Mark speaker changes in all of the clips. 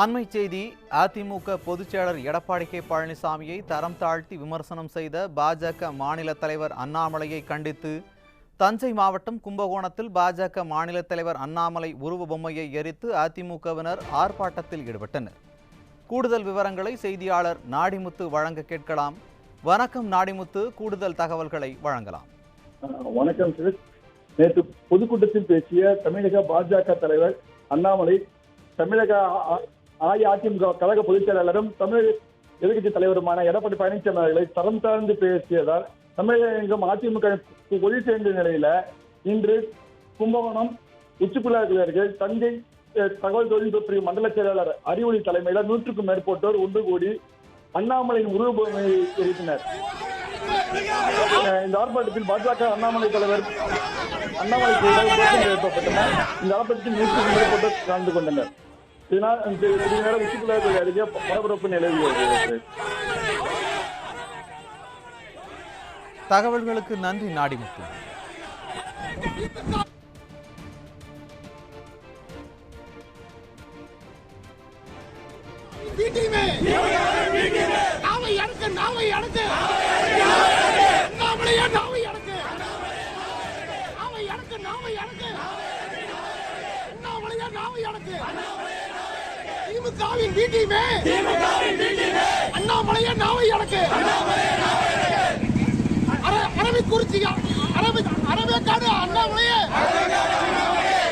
Speaker 1: அண்மை செய்தி. அதிமுக பொதுச்செயலாளர் எடப்பாடி கே பழனிசாமியை தரம் தாழ்த்தி விமர்சனம் செய்த பாஜக மாநில தலைவர் அண்ணாமலையை கண்டித்து தஞ்சை மாவட்டம் கும்பகோணத்தில் பாஜக மாநில தலைவர் அண்ணாமலை உருவ பொம்மையை எரித்து அதிமுகவினர் ஆர்ப்பாட்டத்தில் ஈடுபட்டனர். கூடுதல் விவரங்களை செய்தியாளர் நாடிமுத்து வழங்க கேட்கலாம். வணக்கம் நாடிமுத்து, கூடுதல் தகவல்களை வழங்கலாம்.
Speaker 2: வணக்கம் சார். நேற்று பொதுக்கூட்டத்தில் பேசிய தமிழக பாஜக தலைவர் அண்ணாமலை தமிழக அஇஅதிமுக கழக பொதுச் செயலாளரும் தமிழக எதிர்கட்சி தலைவருமான எடப்பாடி பழனிசாமி அவர்களை தரம் தாழ்ந்து பேசியதால் தமிழகம் அதிமுக ஒளி சேர்ந்த நிலையில இன்று கும்பகோணம் உச்சிப்புள்ளார்கள் தஞ்சை தகவல் தொழில்நுட்ப பிரிவு மண்டல செயலாளர் அறிவொளி தலைமையில 100க்கும் மேற்பட்டோர் ஒன்று கூடி அண்ணாமலையின் உருவபொம்மையை எரித்தனர். இந்த ஆர்ப்பாட்டத்தில் பாஜக அண்ணாமலை தலைவர் அண்ணாமலை ஏற்பட்டனர். இந்த ஆர்ப்பாட்டத்தில் 100க்கும் மேற்பட்டோர் கலந்து கொண்டனர். இதனால் உச்சிப்புள்ளார்கள் அருகே பரபரப்பு நிலவுகிறது.
Speaker 1: தகவல்களுக்கு நன்றி நாடிமுத்து.
Speaker 3: அரவேக்காடு அண்ணாமலையே,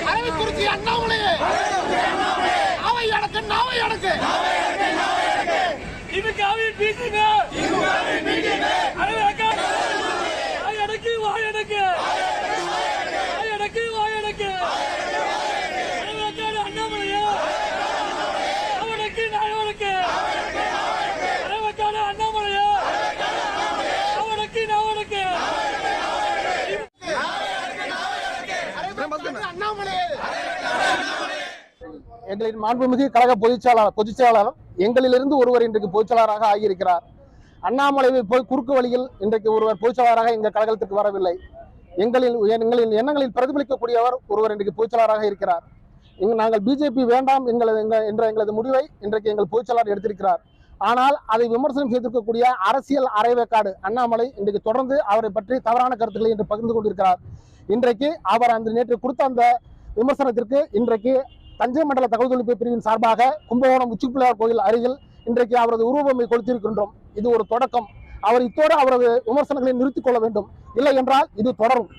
Speaker 3: அரவிக்குறிச்சி அண்ணாமலையே, நாவை எனக்கு நாவை எனக்கு திமுகவின் பிடிமே, அரவேக்காடு எனக்கு வாய் எனக்கு எனக்கு வாய் எனக்கு அரவேக்காடு அண்ணாமலையே, அவனுக்கு நாயவனுக்கு அரவேக்காடு அண்ணாமலையே, அவனுக்கு நாவனுக்கு
Speaker 4: எங்களின் மாண்புமிகு கழக பொதுச் செயலாளர் எங்களிலிருந்து ஒருவர் இன்றைக்கு பொதுச்செயலாளராக ஆகியிருக்கிறார். அண்ணாமலை போய் குறுக்கு வழியில் இன்றைக்கு ஒருவர் பொதுச்செயலாளராக எங்கள் கழகத்திற்கு வரவில்லை. எங்களின் எண்ணங்களில் பிரதிபலிக்கக்கூடியவர் ஒருவர் இன்றைக்கு பொதுச்செயலாளராக இருக்கிறார். நாங்கள் பிஜேபி வேண்டாம் என்ற எங்களது முடிவை இன்றைக்கு எங்கள் பொதுச்செயலாளர் எடுத்திருக்கிறார். ஆனால் அதை விமர்சனம் செய்திருக்கக்கூடிய அரசியல் அரைவேக்காடு அண்ணாமலை இன்றைக்கு தொடர்ந்து அவரை பற்றி தவறான கருத்துக்களை இன்று பகிர்ந்து கொண்டிருக்கிறார். இன்றைக்கு அவர் நேற்று கொடுத்த அந்த விமர்சனத்திற்கு இன்றைக்கு தஞ்சை மண்டல தகவல் தொழில்நுட்ப பிரிவின் சார்பாக கும்பகோணம் உச்சிப்பிள்ளையார் கோயில் அருகில் இன்றைக்கு அவரது உருவபொம்மை கொடுத்திருக்கின்றோம். இது ஒரு தொடக்கம். அவர் இத்தோடு அவரது விமர்சனங்களை நிறுத்திக் கொள்ள வேண்டும். இல்லை என்றால் இது தொடரும்.